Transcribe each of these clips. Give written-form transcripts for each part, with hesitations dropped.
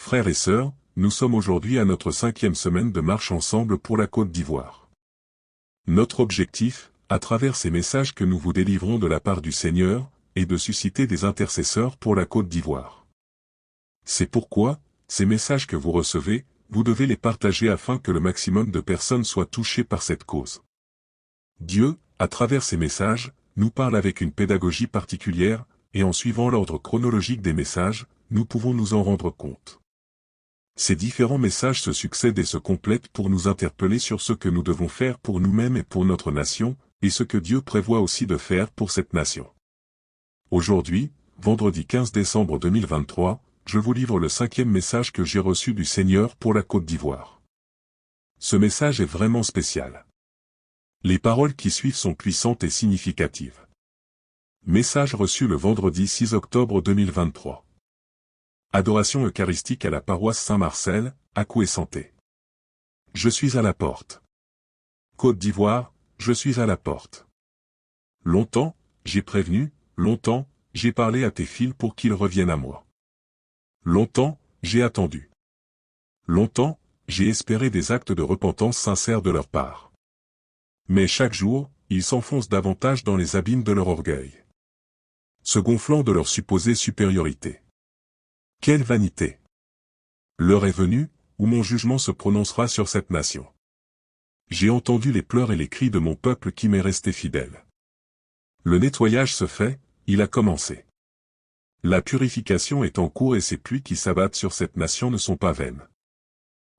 Frères et sœurs, nous sommes aujourd'hui à notre 5e semaine de marche ensemble pour la Côte d'Ivoire. Notre objectif, à travers ces messages que nous vous délivrons de la part du Seigneur, est de susciter des intercesseurs pour la Côte d'Ivoire. C'est pourquoi, ces messages que vous recevez, vous devez les partager afin que le maximum de personnes soient touchées par cette cause. Dieu, à travers ces messages, nous parle avec une pédagogie particulière, et en suivant l'ordre chronologique des messages, nous pouvons nous en rendre compte. Ces différents messages se succèdent et se complètent pour nous interpeller sur ce que nous devons faire pour nous-mêmes et pour notre nation, et ce que Dieu prévoit aussi de faire pour cette nation. Aujourd'hui, vendredi 15 décembre 2023, je vous livre le 5e message que j'ai reçu du Seigneur pour la Côte d'Ivoire. Ce message est vraiment spécial. Les paroles qui suivent sont puissantes et significatives. Message reçu le vendredi 6 octobre 2023. Adoration eucharistique à la paroisse Saint-Marcel, à Koué-Santé. Je suis à la porte. Côte d'Ivoire, je suis à la porte. Longtemps, j'ai prévenu, longtemps, j'ai parlé à tes fils pour qu'ils reviennent à moi. Longtemps, j'ai attendu. Longtemps, j'ai espéré des actes de repentance sincères de leur part. Mais chaque jour, ils s'enfoncent davantage dans les abîmes de leur orgueil, se gonflant de leur supposée supériorité. Quelle vanité! L'heure est venue, où mon jugement se prononcera sur cette nation. J'ai entendu les pleurs et les cris de mon peuple qui m'est resté fidèle. Le nettoyage se fait, il a commencé. La purification est en cours et ces pluies qui s'abattent sur cette nation ne sont pas vaines.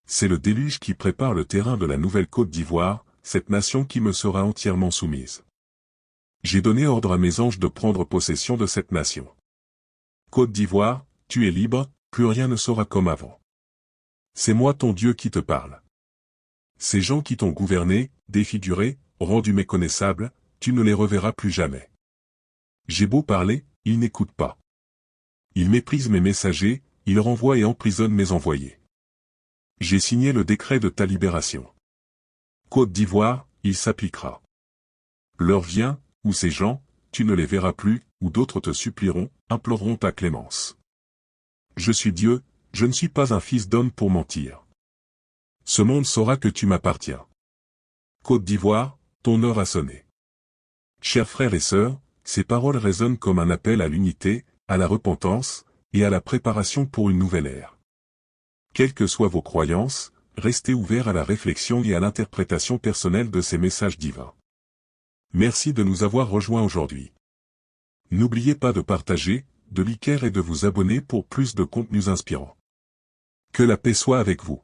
C'est le déluge qui prépare le terrain de la nouvelle Côte d'Ivoire, cette nation qui me sera entièrement soumise. J'ai donné ordre à mes anges de prendre possession de cette nation. Côte d'Ivoire, tu es libre, plus rien ne sera comme avant. C'est moi ton Dieu qui te parle. Ces gens qui t'ont gouverné, défiguré, rendu méconnaissable, tu ne les reverras plus jamais. J'ai beau parler, ils n'écoutent pas. Ils méprisent mes messagers, ils renvoient et emprisonnent mes envoyés. J'ai signé le décret de ta libération. Côte d'Ivoire, il s'appliquera. L'heure vient, où ces gens, tu ne les verras plus, où d'autres te supplieront, imploreront ta clémence. Je suis Dieu, je ne suis pas un fils d'homme pour mentir. Ce monde saura que tu m'appartiens. Côte d'Ivoire, ton heure a sonné. Chers frères et sœurs, ces paroles résonnent comme un appel à l'unité, à la repentance, et à la préparation pour une nouvelle ère. Quelles que soient vos croyances, restez ouverts à la réflexion et à l'interprétation personnelle de ces messages divins. Merci de nous avoir rejoints aujourd'hui. N'oubliez pas de partager, de liker et de vous abonner pour plus de contenus inspirants. Que la paix soit avec vous.